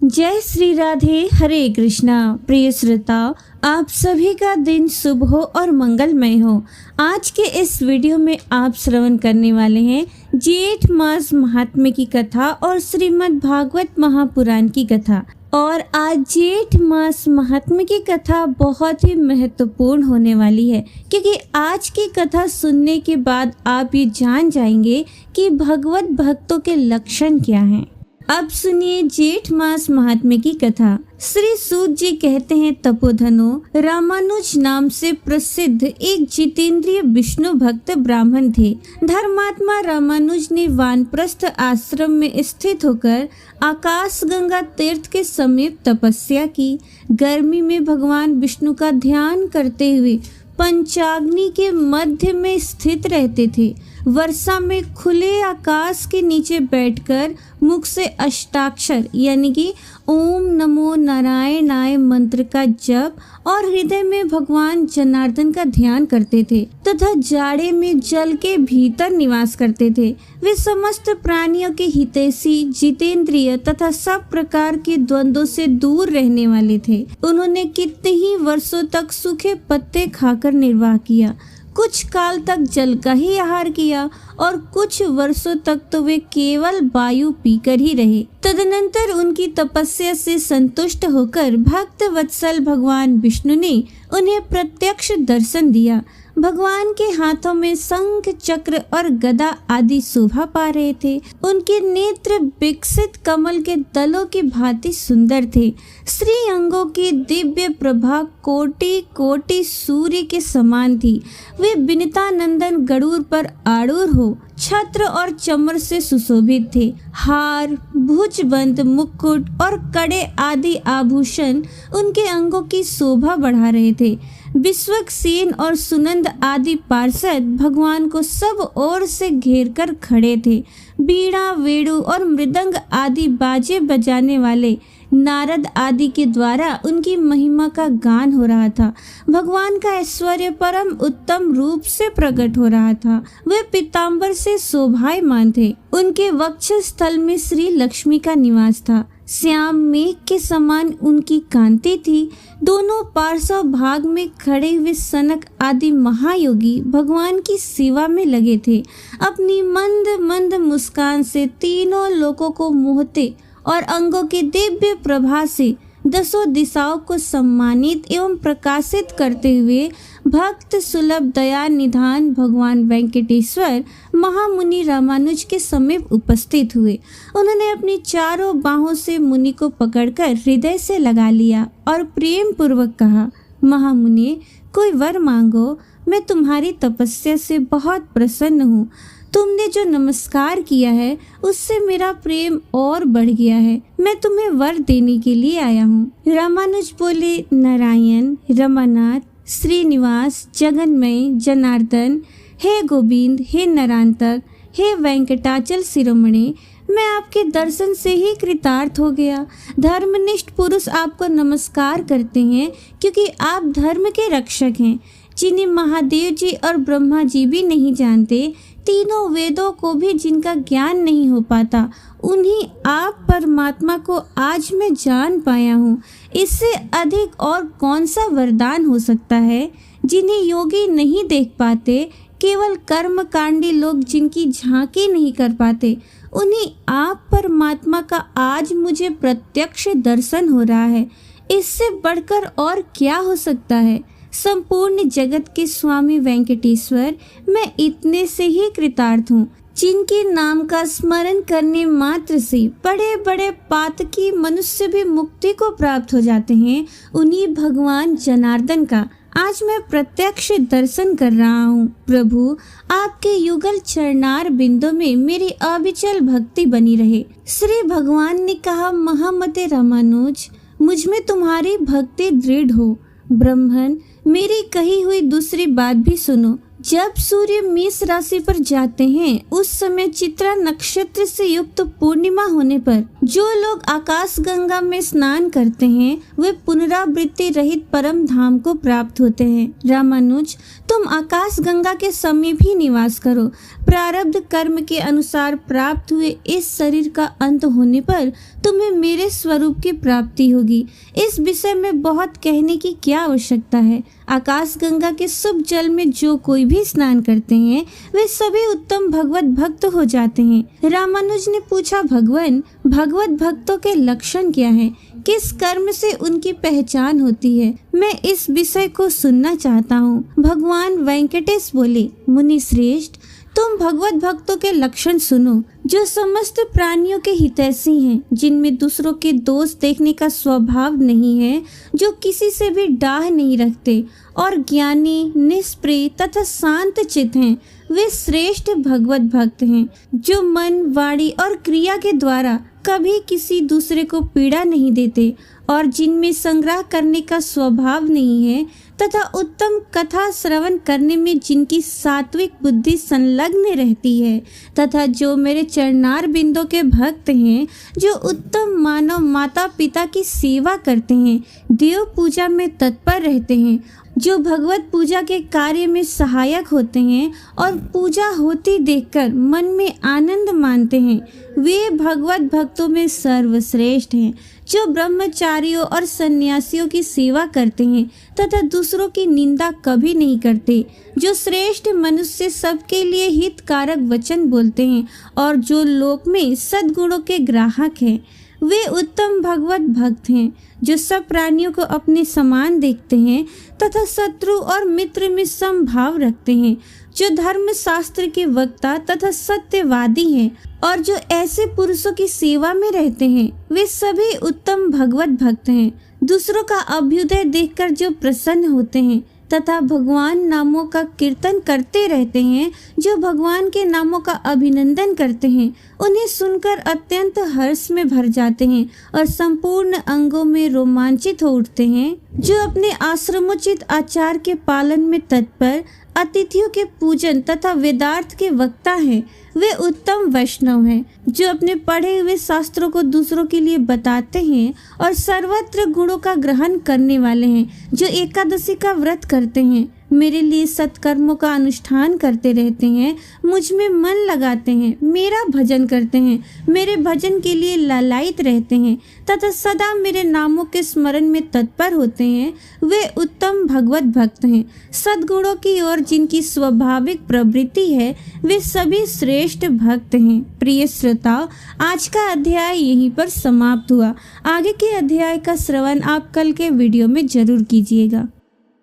जय श्री राधे, हरे कृष्णा। प्रिय श्रोताओ, आप सभी का दिन शुभ हो और मंगलमय हो। आज के इस वीडियो में आप श्रवण करने वाले हैं जेठ मास महात्म्य की कथा और श्रीमद् भागवत महापुराण की कथा। और आज जेठ मास महात्म्य की कथा बहुत ही महत्वपूर्ण होने वाली है, क्योंकि आज की कथा सुनने के बाद आप ये जान जाएंगे कि भगवत भक्तों के लक्षण क्या हैं। अब सुनिए जेठ मास महात्म्य की कथा। श्री सूत जी कहते हैं, तपोधनो रामानुज नाम से प्रसिद्ध एक जितेंद्रिय विष्णु भक्त ब्राह्मण थे। धर्मात्मा रामानुज ने वानप्रस्थ आश्रम में स्थित होकर आकाश गंगा तीर्थ के समीप तपस्या की। गर्मी में भगवान विष्णु का ध्यान करते हुए पंचाग्नि के मध्य में स्थित रहते थे। वर्षा में खुले आकाश के नीचे बैठकर मुख से अष्टाक्षर यानी कि ओम नमो नारायणाय मंत्र का जप और हृदय में भगवान जनार्दन का ध्यान करते थे तथा जाड़े में जल के भीतर निवास करते थे। वे समस्त प्राणियों के हितैषी, जितेंद्रिय तथा सब प्रकार के द्वंद्वों से दूर रहने वाले थे। उन्होंने कितने ही वर्षों तक सूखे पत्ते खाकर निर्वाह किया, कुछ काल तक जल का ही आहार किया और कुछ वर्षों तक तो वे केवल वायु पीकर ही रहे। तदनंतर उनकी तपस्या से संतुष्ट होकर भक्त वत्सल भगवान विष्णु ने उन्हें प्रत्यक्ष दर्शन दिया। भगवान के हाथों में शंख, चक्र और गदा आदि शोभा पा रहे थे। उनके नेत्र विकसित कमल के दलों की भांति सुंदर थे। श्री अंगों की दिव्य प्रभा कोटि कोटि सूर्य के समान थी। वे विनिता नंदन गरुड़ पर आरूढ़ हो छत्र और चमर से सुशोभित थे। हार, भुजबंद, मुकुट और कड़े आदि आभूषण उनके अंगों की शोभा बढ़ा रहे थे। विश्वक्सेन और सुनंद आदि पार्षद भगवान को सब ओर से घेर कर खड़े थे। बीड़ा, वेणु और मृदंग आदि बाजे बजाने वाले नारद आदि के द्वारा उनकी महिमा का गान हो रहा था। भगवान का ऐश्वर्य परम उत्तम रूप से प्रकट हो रहा था। वे पीतांबर से शोभायमान थे। उनके वक्षस्थल में श्री लक्ष्मी का निवास था। श्याम मेघ के समान उनकी कांति थी। दोनों पार्श्व भाग में खड़े हुए सनक आदि महायोगी भगवान की सेवा में लगे थे। अपनी मंद मंद मुस्कान से तीनों लोगों को मोहते और अंगों की दिव्य प्रभा से दसों दिशाओं को सम्मानित एवं प्रकाशित करते हुए भक्त सुलभ दया निधान भगवान वेंकटेश्वर महामुनि रामानुज के समीप उपस्थित हुए। उन्होंने अपनी चारों बाहों से मुनि को पकड़कर हृदय से लगा लिया और प्रेम पूर्वक कहा, महामुनि, कोई वर मांगो, मैं तुम्हारी तपस्या से बहुत प्रसन्न हूँ। तुमने जो नमस्कार किया है उससे मेरा प्रेम और बढ़ गया है। मैं तुम्हें वर देने के लिए आया हूँ। रामानुज बोले, नारायण, रमानाथ, श्रीनिवास, जगन्मय, जनार्दन, हे गोविंद, हे नरांतक, हे वेंकटाचल शिरोमणि, मैं आपके दर्शन से ही कृतार्थ हो गया। धर्मनिष्ठ पुरुष आपको नमस्कार करते हैं क्योंकि आप धर्म के रक्षक हैं, जिन्हें महादेव जी और ब्रह्मा जी भी नहीं जानते। तीनों वेदों को भी जिनका ज्ञान नहीं हो पाता, उन्हीं आप परमात्मा को आज मैं जान पाया हूँ। इससे अधिक और कौन सा वरदान हो सकता है? जिन्हें योगी नहीं देख पाते, केवल कर्म कांडी लोग जिनकी झांकी नहीं कर पाते, उन्हीं आप परमात्मा का आज मुझे प्रत्यक्ष दर्शन हो रहा है। इससे बढ़कर और क्या हो सकता है? संपूर्ण जगत के स्वामी वेंकटेश्वर, मैं इतने से ही कृतार्थ हूँ। जिनके नाम का स्मरण करने मात्र से बड़े बड़े पातकी मनुष्य भी मुक्ति को प्राप्त हो जाते हैं, उन्हीं भगवान जनार्दन का आज मैं प्रत्यक्ष दर्शन कर रहा हूँ। प्रभु, आपके युगल चरणार बिंदों में मेरी अविचल भक्ति बनी रहे। श्री भगवान ने कहा, महामते रामानुज, मुझ में तुम्हारी भक्ति दृढ़ हो। ब्रह्मन, मेरी कही हुई दूसरी बात भी सुनो। जब सूर्य मेष राशि पर जाते हैं उस समय चित्रा नक्षत्र से युक्त पूर्णिमा होने पर जो लोग आकाश गंगा में स्नान करते हैं वे पुनरावृत्ति रहित परम धाम को प्राप्त होते हैं। रामानुज, तुम आकाश गंगा के समीप ही निवास करो। प्रारब्ध कर्म के अनुसार प्राप्त हुए इस शरीर का अंत होने पर तुम्हें मेरे स्वरूप की प्राप्ति होगी। इस विषय में बहुत कहने की क्या आवश्यकता है। आकाश गंगा के शुभ जल में जो कोई भी स्नान करते हैं वे सभी उत्तम भगवत भक्त हो जाते हैं। रामानुज ने पूछा, भगवान, भगवत भक्तों के लक्षण क्या हैं? किस कर्म से उनकी पहचान होती है? मैं इस विषय को सुनना चाहता हूँ। भगवान वेंकटेश बोले, मुनि श्रेष्ठ, तुम भगवत भक्तों के लक्षण सुनो, जो समस्त प्राणियों के हितैषी हैं, जिनमें दूसरों के दोष देखने का स्वभाव नहीं है, जो किसी से भी डाह नहीं रखते और ज्ञानी, निष्प्रिय तथा शांत चित्त हैं। वे श्रेष्ठ भगवत भक्त हैं, जो मन, वाणी और क्रिया के द्वारा कभी किसी दूसरे को पीड़ा नहीं देते और जिनमें संग्रह करने का स्वभाव नहीं है तथा उत्तम कथा श्रवण करने में जिनकी सात्विक बुद्धि संलग्न रहती है तथा जो मेरे चरणार बिंदों के भक्त हैं, जो उत्तम मानव माता पिता की सेवा करते हैं, देव पूजा में तत्पर रहते हैं, जो भगवत पूजा के कार्य में सहायक होते हैं और पूजा होती देखकर मन में आनंद मानते हैं, वे भगवत भक्तों में सर्वश्रेष्ठ हैं। जो ब्रह्मचारियों और सन्यासियों की सेवा करते हैं तथा दूसरों की निंदा कभी नहीं करते, जो श्रेष्ठ मनुष्य सबके लिए हितकारक वचन बोलते हैं और जो लोक में सद्गुणों के ग्राहक हैं, वे उत्तम भगवत भक्त हैं। जो सब प्राणियों को अपने समान देखते हैं तथा शत्रु और मित्र में समभाव रखते हैं, जो धर्म शास्त्र के वक्ता तथा सत्यवादी हैं और जो ऐसे पुरुषों की सेवा में रहते हैं, वे सभी उत्तम भगवत भक्त हैं। दूसरों का अभ्युदय देखकर जो प्रसन्न होते हैं तथा भगवान नामों का कीर्तन करते रहते हैं, जो भगवान के नामों का अभिनंदन करते हैं, उन्हें सुनकर अत्यंत हर्ष में भर जाते हैं और संपूर्ण अंगों में रोमांचित हो उठते हैं। जो अपने आश्रमोचित आचार के पालन में तत्पर, अतिथियों के पूजन तथा वेदार्थ के वक्ता हैं, वे उत्तम वैष्णव हैं। जो अपने पढ़े हुए शास्त्रों को दूसरों के लिए बताते हैं और सर्वत्र गुणों का ग्रहण करने वाले हैं, जो एकादशी का व्रत करते हैं, मेरे लिए सत्कर्मों का अनुष्ठान करते रहते हैं, मुझ में मन लगाते हैं, मेरा भजन करते हैं, मेरे भजन के लिए लालायित रहते हैं तथा सदा मेरे नामों के स्मरण में तत्पर होते हैं, वे उत्तम भगवत भक्त हैं। सद्गुणों की ओर जिनकी स्वाभाविक प्रवृत्ति है, वे सभी श्रेष्ठ भक्त हैं। प्रिय श्रोताओ, आज का अध्याय यहीं पर समाप्त हुआ। आगे के अध्याय का श्रवण आप कल के वीडियो में जरूर कीजिएगा।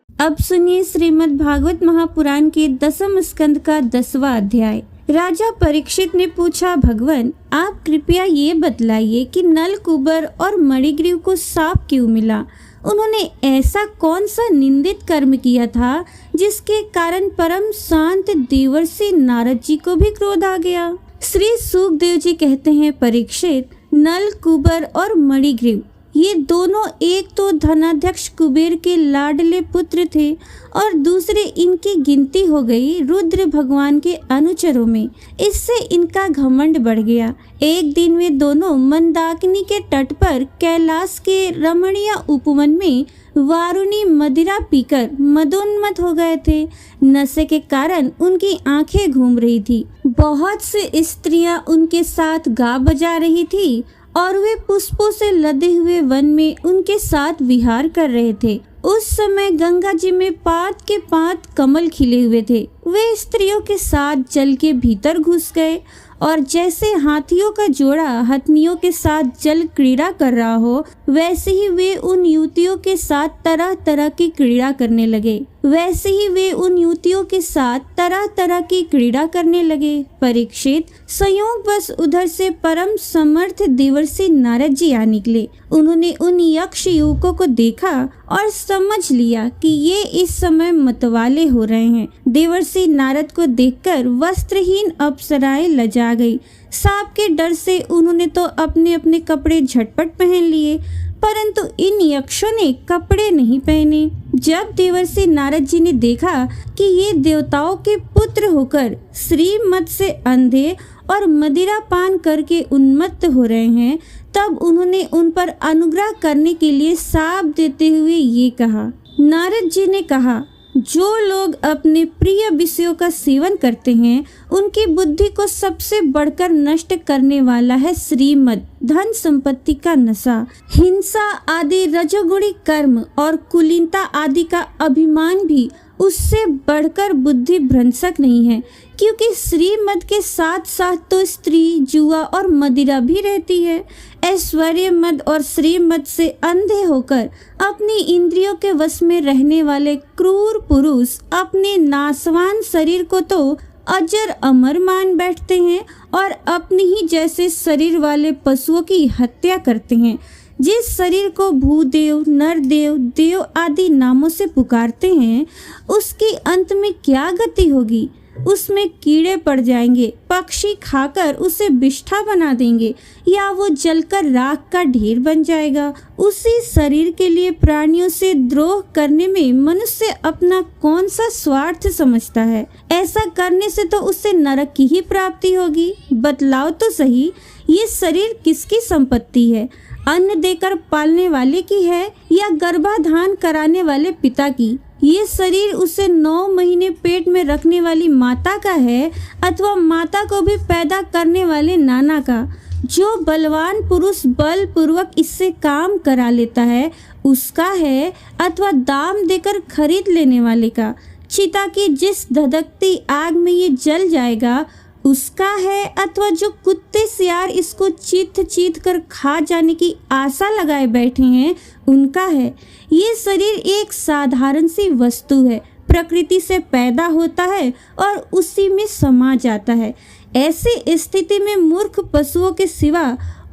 अब सुनिए श्रीमद् भागवत महापुराण के 10वें स्कंद का 10वां अध्याय। राजा परीक्षित ने पूछा, भगवान, आप कृपया ये बतलाइए कि नल, कुबर और मणिग्रीव को साप क्यों मिला? उन्होंने ऐसा कौन सा निंदित कर्म किया था जिसके कारण परम शांत देवर्षि नारद जी को भी क्रोध आ गया? श्री सुखदेव जी कहते हैं, परीक्षित, नल, कुबर और मणिग्रीव ये दोनों एक तो धनाध्यक्ष कुबेर के लाडले पुत्र थे और दूसरे इनकी गिनती हो गई रुद्र भगवान के अनुचरों में। इससे इनका घमंड बढ़ गया। एक दिन वे दोनों मंदाकिनी के तट पर कैलाश के रमणीय उपवन में वारुणी मदिरा पीकर मदोन्मत्त हो गए थे। नशे के कारण उनकी आंखें घूम रही थी। बहुत सी स्त्रियां उनके साथ गा बजा रही थी और वे पुष्पों से लदे हुए वन में उनके साथ विहार कर रहे थे। उस समय गंगा जी में पात के पात कमल खिले हुए थे। वे स्त्रियों के साथ जल के भीतर घुस गए और जैसे हाथियों का जोड़ा हथनियों के साथ जल क्रीड़ा कर रहा हो, वैसे ही वे उन युवतियों के साथ तरह तरह की क्रीड़ा करने लगे। परीक्षित, संयोगवश उधर से परम समर्थ देवर्षि नारद जी आ निकले। उन्होंने उन यक्ष युवकों को देखा और समझ लिया कि ये इस समय मतवाले हो रहे हैं। देवर्षि नारद को देखकर वस्त्रहीन अप्सराएं लजा गई। सांप के डर से उन्होंने तो अपने अपने कपड़े झटपट पहन लिए, परंतु इन यक्षों ने कपड़े नहीं पहने। जब देवर्षि नारद जी ने देखा कि ये देवताओं के पुत्र होकर श्रीमद से अंधे और मदिरा पान करके उन्मत्त हो रहे हैं, तब उन्होंने उन पर अनुग्रह करने के लिए शाप देते हुए ये कहा। नारद जी ने कहा, जो लोग अपने प्रिय विषयों का सेवन करते हैं उनकी बुद्धि को सबसे बढ़कर नष्ट करने वाला है श्रीमद, धन संपत्ति का नशा, हिंसा आदि रजोगुणी कर्म और कुलीनता आदि का अभिमान भी उससे बढ़कर बुद्धि भ्रंशक नहीं है, क्योंकि श्रीमद के साथ साथ तो स्त्री, जुआ और मदिरा भी रहती है। ऐश्वर्य मद और श्रीमद से अंधे होकर अपनी इंद्रियों के वश में रहने वाले क्रूर पुरुष अपने नाशवान शरीर को तो अजर अमर मान बैठते हैं और अपने ही जैसे शरीर वाले पशुओं की हत्या करते हैं। जिस शरीर को भूदेव, नरदेव, देव आदि नामों से पुकारते हैं, उसकी अंत में क्या गति होगी? उसमें कीड़े पड़ जाएंगे, पक्षी खाकर उसे बिष्ठा बना देंगे या वो जलकर राख का ढेर बन जाएगा। उसी शरीर के लिए प्राणियों से द्रोह करने में मनुष्य अपना कौन सा स्वार्थ समझता है? ऐसा करने से तो उससे नरक की ही प्राप्ति होगी। बतलाओ तो सही, ये शरीर किसकी संपत्ति है? अन्न देकर पालने वाले की है या गर्भाधान कराने वाले पिता की? ये शरीर उसे 9 महीने पेट में रखने वाली माता का है अथवा माता को भी पैदा करने वाले नाना का? जो बलवान पुरुष बल पूर्वक इससे काम करा लेता है उसका है अथवा दाम देकर खरीद लेने वाले का? चिता की जिस धधकती आग में ये जल जाएगा उसका है अथवा जो कुत्ते सियार इसको चीथ चीथ कर खा जाने की आशा लगाए बैठे हैं उनका है? ये शरीर एक साधारण सी वस्तु है, प्रकृति से पैदा होता है और उसी में समा जाता है। ऐसी स्थिति में मूर्ख पशुओं के सिवा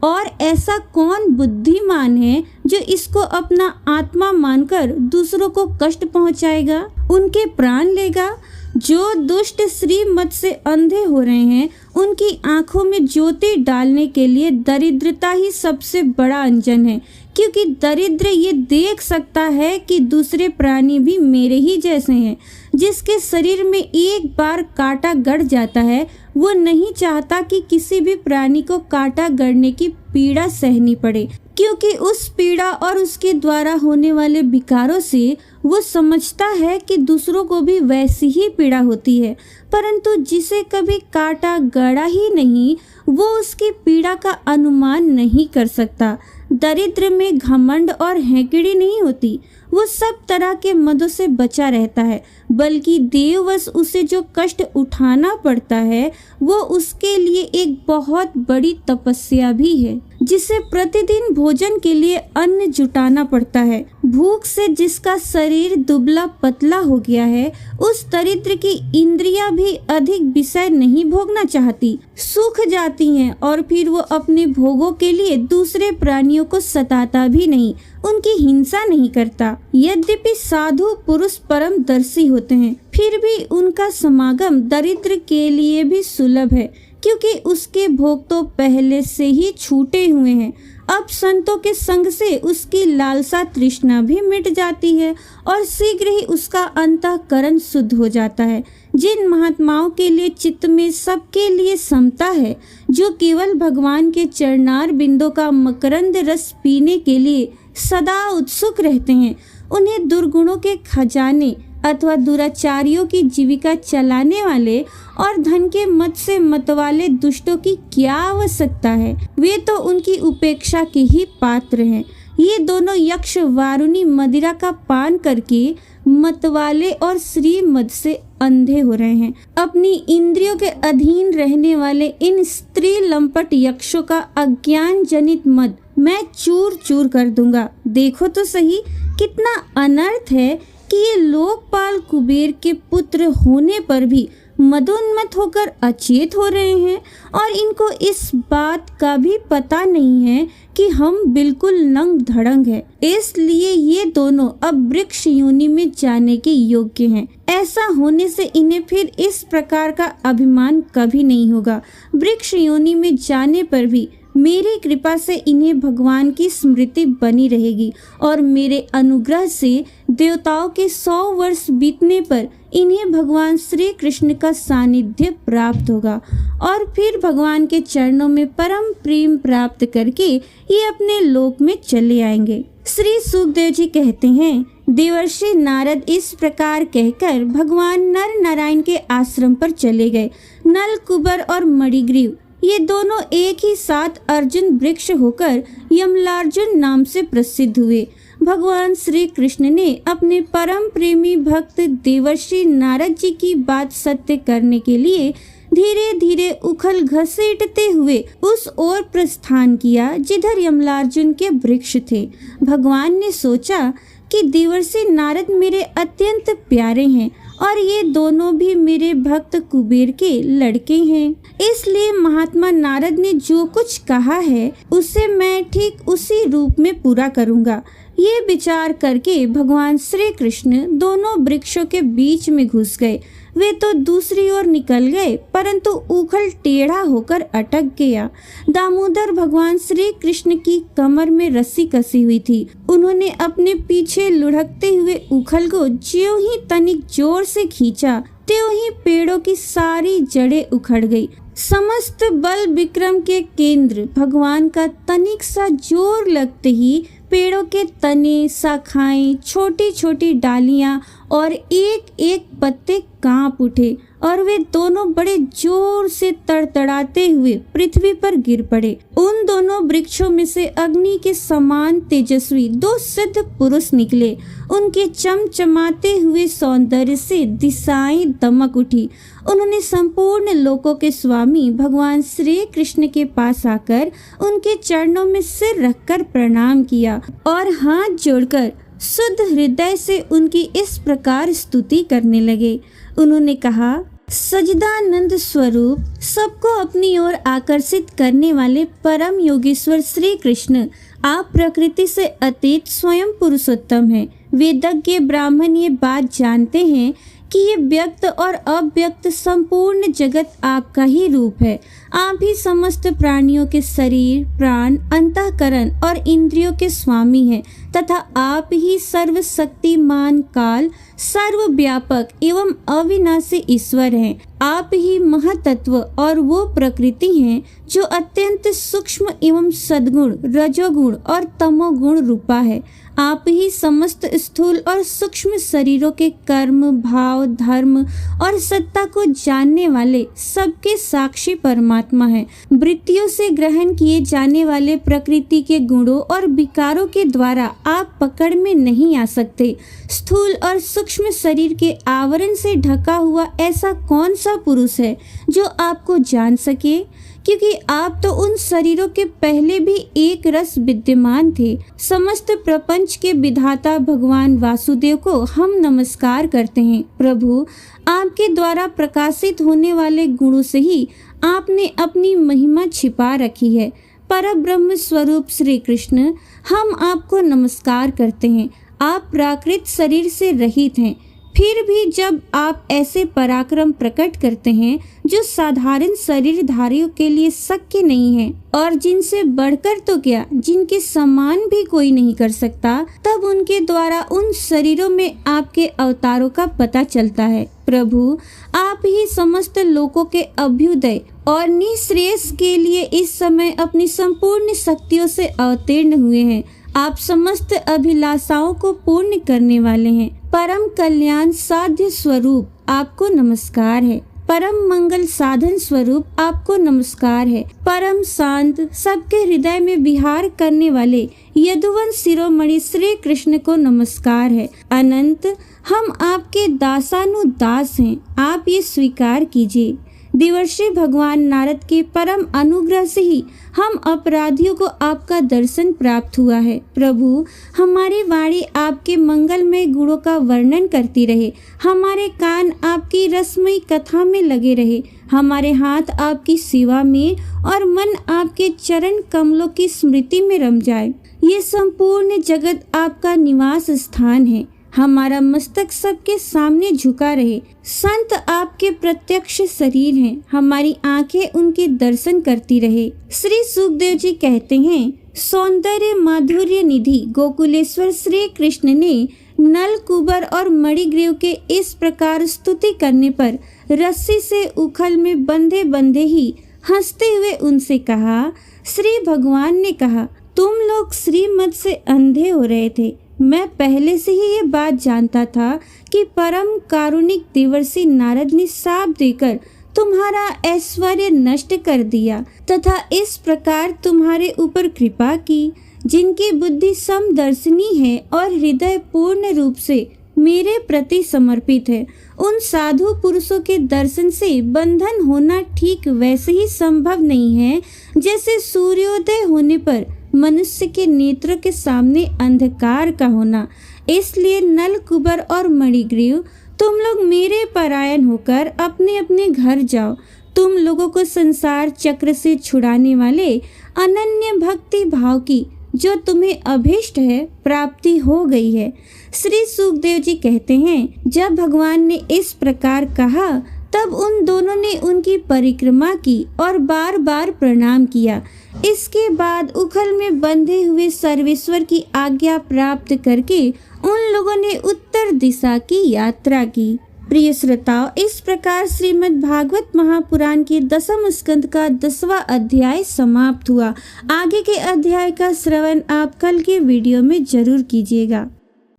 और ऐसा कौन बुद्धिमान है जो इसको अपना आत्मा मानकर दूसरों को कष्ट पहुंचाएगा, उनके प्राण लेगा? जो दुष्ट श्रीमद से अंधे हो रहे हैं उनकी आंखों में ज्योति डालने के लिए दरिद्रता ही सबसे बड़ा अंजन है, क्योंकि दरिद्र ये देख सकता है कि दूसरे प्राणी भी मेरे ही जैसे हैं। जिसके शरीर में एक बार कांटा गड़ जाता है वो नहीं चाहता कि किसी भी प्राणी को कांटा गड़ने की पीड़ा सहनी पड़े, क्योंकि उस पीड़ा और उसके द्वारा होने वाले विकारों से वो समझता है कि दूसरों को भी वैसी ही पीड़ा होती है। परंतु जिसे कभी कांटा गड़ा ही नहीं वो उसकी पीड़ा का अनुमान नहीं कर सकता। दरिद्र में घमंड और हैंकड़ी नहीं होती, वो सब तरह के मदों से बचा रहता है, बल्कि देववश उसे जो कष्ट उठाना पड़ता है वो उसके लिए एक बहुत बड़ी तपस्या भी है, जिसे प्रतिदिन भोजन के लिए अन्न जुटाना पड़ता है। भूख से जिसका शरीर दुबला पतला हो गया है उस दरिद्र की इंद्रियां भी अधिक विषय नहीं भोगना चाहती, सूख जाती हैं और फिर वो अपने भोगों के लिए दूसरे प्राणियों को सताता भी नहीं, उनकी हिंसा नहीं करता। यद्यपि साधु पुरुष परम दर्शी होते हैं फिर भी उनका समागम दरिद्र के लिए भी सुलभ है, क्योंकि उसके भोग तो पहले से ही छूटे हुए हैं। अब संतों के संग से उसकी लालसा तृष्णा भी मिट जाती है और शीघ्र ही उसका अंतःकरण शुद्ध हो जाता है। जिन महात्माओं के लिए चित्त में सबके लिए समता है, जो केवल भगवान के चरणार बिंदों का मकरंद रस पीने के लिए सदा उत्सुक रहते हैं, उन्हें दुर्गुणों के खजाने अथवा दुराचारियों की जीविका चलाने वाले और धन के मत से मतवाले दुष्टों की क्या आवश्यकता है? वे तो उनकी उपेक्षा के ही पात्र हैं। ये दोनों यक्ष वारुणी मदिरा का पान करके मतवाले और श्रीमद से अंधे हो रहे हैं। अपनी इंद्रियों के अधीन रहने वाले इन स्त्री लंपट यक्षों का अज्ञान जनित मद मैं चूर चूर कर दूंगा। देखो तो सही कितना अनर्थ है कि ये लोकपाल कुबेर के पुत्र होने पर भी मदोन्मत्त होकर अचेत हो रहे हैं और इनको इस बात का भी पता नहीं है कि हम बिल्कुल नंग धड़ंग है, इसलिए ये दोनों अब वृक्ष योनि में जाने के योग्य हैं। ऐसा होने से इन्हें फिर इस प्रकार का अभिमान कभी नहीं होगा। वृक्ष योनि में जाने पर भी मेरी कृपा से इन्हें भगवान की स्मृति बनी रहेगी और मेरे अनुग्रह से देवताओं के 100 वर्ष बीतने पर इन्हें भगवान श्री कृष्ण का सानिध्य प्राप्त होगा और फिर भगवान के चरणों में परम प्रेम प्राप्त करके ये अपने लोक में चले आएंगे। श्री सुखदेव जी कहते हैं, देवर्षि नारद इस प्रकार कहकर भगवान नर नारायण के आश्रम पर चले गए। नल कुबर और मणिग्रीव ये दोनों एक ही साथ अर्जुन वृक्ष होकर यमलार्जुन नाम से प्रसिद्ध हुए। भगवान श्री कृष्ण ने अपने परम प्रेमी भक्त देवर्षि नारद जी की बात सत्य करने के लिए धीरे धीरे उखल घसीटते हुए उस ओर प्रस्थान किया जिधर यमलार्जुन के वृक्ष थे। भगवान ने सोचा कि देवर्षि नारद मेरे अत्यंत प्यारे हैं और ये दोनों भी मेरे भक्त कुबेर के लड़के हैं, इसलिए महात्मा नारद ने जो कुछ कहा है उसे मैं ठीक उसी रूप में पूरा करूंगा। ये विचार करके भगवान श्री कृष्ण दोनों वृक्षों के बीच में घुस गए। वे तो दूसरी ओर निकल गए परंतु उखल टेढ़ा होकर अटक गया। दामोदर भगवान श्री कृष्ण की कमर में रस्सी कसी हुई थी। उन्होंने अपने पीछे लुढ़कते हुए उखल को ज्यों ही तनिक जोर से खींचा त्यों ही पेड़ों की सारी जड़ें उखड़ गई। समस्त बल विक्रम के केंद्र भगवान का तनिक सा जोर लगते ही पेड़ों के तने, शाखाएं, छोटी छोटी डालियां और एक एक पत्ते कांप उठे और वे दोनों बड़े जोर से तड़तड़ाते हुए पृथ्वी पर गिर पड़े। उन दोनों वृक्षों में से अग्नि के समान तेजस्वी 2 सिद्ध पुरुष निकले। उनके चमचमाते हुए सौंदर्य से दिशाएं दमक उठी। उन्होंने संपूर्ण लोकों के स्वामी भगवान श्री कृष्ण के पास आकर उनके चरणों में सिर रखकर प्रणाम किया और हाथ जोड़कर शुद्ध हृदय से उनकी इस प्रकार स्तुति करने लगे। उन्होंने कहा, सज्जिदानंद स्वरूप, सबको अपनी ओर आकर्षित करने वाले परम योगेश्वर श्री कृष्ण, आप प्रकृति से अतीत स्वयं पुरुषोत्तम हैं। वेदज्ञ ब्राह्मण ये बात जानते हैं कि ये व्यक्त और अव्यक्त संपूर्ण जगत आपका ही रूप है। आप ही समस्त प्राणियों के शरीर, प्राण, अंतःकरण और इंद्रियों के स्वामी हैं तथा आप ही सर्वशक्तिमान, काल, सर्वव्यापक एवं अविनाशी ईश्वर हैं। आप ही महतत्व और वो प्रकृति हैं जो अत्यंत सूक्ष्म एवं सद्गुण, रजोगुण और तमोगुण रूपा है। आप ही समस्त स्थूल और सूक्ष्म शरीरों के कर्म, भाव, धर्म और सत्ता को जानने वाले सबके साक्षी परमात्मा हैं। वृत्तियों से ग्रहण किए जाने वाले प्रकृति के गुणों और विकारों के द्वारा आप पकड़ में नहीं आ सकते। स्थूल और सूक्ष्म शरीर के आवरण से ढका हुआ ऐसा कौन सा पुरुष है जो आपको जान सके, क्योंकि आप तो उन शरीरों के पहले भी एक रस विद्यमान थे। समस्त प्रपंच के विधाता भगवान वासुदेव को हम नमस्कार करते हैं। प्रभु, आपके द्वारा प्रकाशित होने वाले गुणों से ही आपने अपनी महिमा छिपा रखी है। परब्रह्म स्वरूप श्री कृष्ण, हम आपको नमस्कार करते हैं। आप प्राकृत शरीर से रहित हैं, फिर भी जब आप ऐसे पराक्रम प्रकट करते हैं जो साधारण शरीरधारियों के लिए शक्य नहीं है और जिनसे बढ़कर तो क्या, जिनके समान भी कोई नहीं कर सकता, तब उनके द्वारा उन शरीरों में आपके अवतारों का पता चलता है। प्रभु, आप ही समस्त लोकों के अभ्युदय और निःश्रेयस के लिए इस समय अपनी संपूर्ण शक्तियों से अवतीर्ण हुए हैं। आप समस्त अभिलाषाओं को पूर्ण करने वाले हैं। परम कल्याण साध्य स्वरूप आपको नमस्कार है। परम मंगल साधन स्वरूप आपको नमस्कार है। परम शांत, सबके हृदय में विहार करने वाले यदुवंश शिरोमणि श्री कृष्ण को नमस्कार है। अनंत, हम आपके दासानुदास हैं, आप ये स्वीकार कीजिए। देवर्षि भगवान नारद के परम अनुग्रह से ही हम अपराधियों को आपका दर्शन प्राप्त हुआ है। प्रभु, हमारी वाणी आपके मंगलमय गुणों का वर्णन करती रहे, हमारे कान आपकी रसमयी कथा में लगे रहे, हमारे हाथ आपकी सेवा में और मन आपके चरण कमलों की स्मृति में रम जाए। ये संपूर्ण जगत आपका निवास स्थान है। हमारा मस्तक सबके सामने झुका रहे। संत आपके प्रत्यक्ष शरीर हैं, हमारी आंखें उनके दर्शन करती रहे। श्री सुखदेव जी कहते हैं, सौंदर्य माधुर्य निधि गोकुलेश्वर श्री कृष्ण ने नल कुबर और मणिग्रीव के इस प्रकार स्तुति करने पर रस्सी से उखल में बंधे बंधे ही हंसते हुए उनसे कहा, श्री भगवान ने कहा, तुम लोग श्रीमत से अंधे हो रहे थे। मैं पहले से ही ये बात जानता था कि परम कारुणिक देवर्षि नारद ने शाप देकर तुम्हारा ऐश्वर्य नष्ट कर दिया तथा इस प्रकार तुम्हारे ऊपर कृपा की। जिनकी बुद्धि समदर्शिनी है और हृदय पूर्ण रूप से मेरे प्रति समर्पित है, उन साधु पुरुषों के दर्शन से बंधन होना ठीक वैसे ही संभव नहीं है जैसे सूर्योदय होने पर मनुष्य के नेत्र के सामने अंधकार का होना। इसलिए नल कुबर और मणिग्रीव, तुम लोग मेरे परायण होकर अपने अपने घर जाओ। तुम लोगों को संसार चक्र से छुड़ाने वाले अनन्य भक्ति भाव की जो तुम्हें अभीष्ट है प्राप्ति हो गई है। श्री सुखदेव जी कहते हैं, जब भगवान ने इस प्रकार कहा तब उन दोनों ने उनकी परिक्रमा की और बार बार प्रणाम किया। इसके बाद उखल में बंधे हुए सर्वेश्वर की आज्ञा प्राप्त करके उन लोगों ने उत्तर दिशा की यात्रा की। प्रिय श्रोताओ, इस प्रकार श्रीमद् भागवत महापुराण के 10वें स्कंद का 10वां अध्याय समाप्त हुआ। आगे के अध्याय का श्रवण आप कल के वीडियो में जरूर कीजिएगा।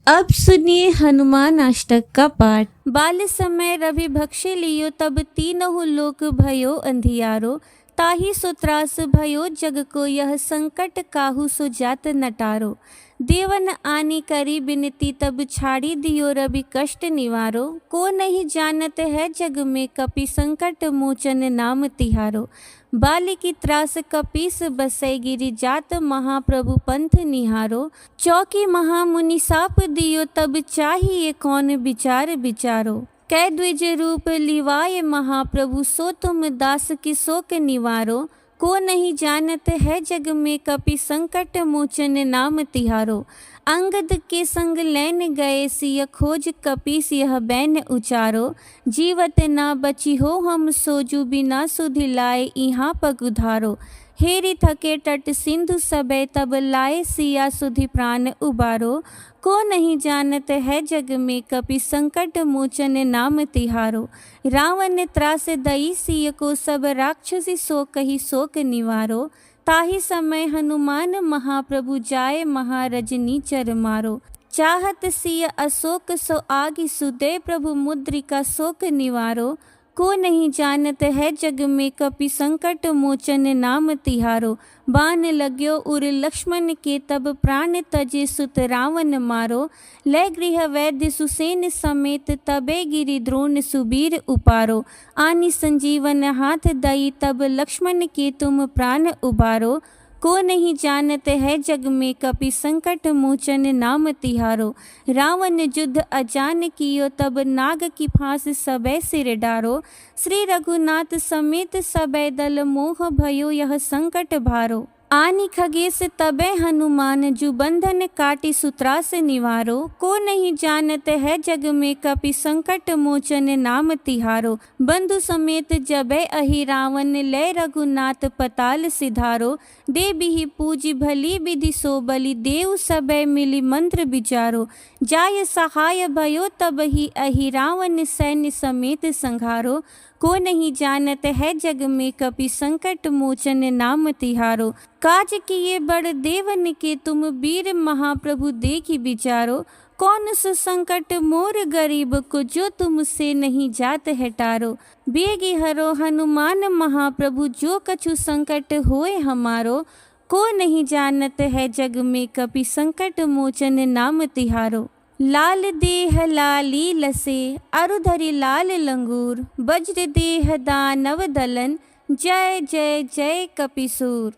अब सुनिए हनुमान अष्टक का पाठ। बाल समय रवि भक्षे लियो, तब तीनों लोक भयो अंधियारो। ताहि सो त्रास भयो जग को, यह संकट काहू सो जात नटारो। देवन आनी करी बिनती, तब छाड़ी दियो रवि कष्ट निवारो। को नहीं जानत है जग में, कपि संकट मोचन नाम तिहारो। बाली की त्रास कपीस बसै, गिरि जात महाप्रभु पंथ निहारो। चौकी महामुनि साप दियो, तब चाहिए कौन विचार विचारो। कै द्विज रूप लिवाय महाप्रभु, सो तुम दास की शोक निवारो। को नहीं जानत है जग में, कपि संकट मोचन नाम तिहारो। अंगद के संग लैन गए, सिय खोज कपीस यह बैन उचारो। जीवत ना बची हो हम सोजू, बिना सुधि लाए यहाँ पग उधारो। हेरी थके तट सिंधु सबे, तब लाए सिया सुधि प्राण उबारो। को नहीं जानत है जग में, कपि संकट मोचन नाम तिहारो। रावण त्रास दई सिय को, सब राक्षसी सो कही शोक निवारो। ताहि समय हनुमान महाप्रभु, जाए महारजनी चर मारो। चाहत सिय अशोक सो आगि, सुदय प्रभु मुद्रिका शोक निवारो। को नहीं जानत है जग में, कपि संकट मोचन नाम तिहारो। बाण लाग्यो उर लक्ष्मण के, तब प्राण तजे सुत रावण मारो। लय गृह वैद्य सुसेन समेत, तबे गिरि द्रोण सुबीर उपारो। आनी संजीवन हाथ दई, तब लक्ष्मण के तुम प्राण उबारो। को नहीं जानत है जग में, कपि संकट मोचन नाम तिहारो। रावण युद्ध अजान कियो, तब नाग की फांस सबे सिर डारो। श्री रघुनाथ समेत सबे दल, मोह भयो यह संकट भारो। आनी खगेश तबे हनुमान, जु बंधन काटी सुत्रास निवारो। को नहीं जानत है जग में, कपि संकट मोचन नाम तिहारो। बंधु समेत जबे अहि रावण, लय रघुनाथ पताल सिधारो। देबी पूजी भली विधि सो बलि, देव सबे मिली मंत्र विचारो। जाय सहाय भयो तब ही, अहि रावण सैन्य समेत संघारो। को नहीं जानत है जग में, कपि संकट मोचन नाम तिहारो। काज किए बड़ देवन के, तुम वीर महाप्रभु देखी विचारो। कौन सो संकट मोर गरीब को, जो तुमसे नहीं जात है टारो। बेगी हरो हनुमान महाप्रभु, जो कछु संकट होए हमारो। को नहीं जानत है जग में, कपि संकट मोचन नाम तिहारो। लाल देह लाली लसे, अरुधरि लाल लंगूर। वज्र देह दानव दलन, जय जय जय कपिसूर।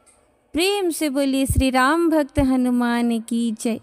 प्रेम से बोलिए श्री राम भक्त हनुमान की जय।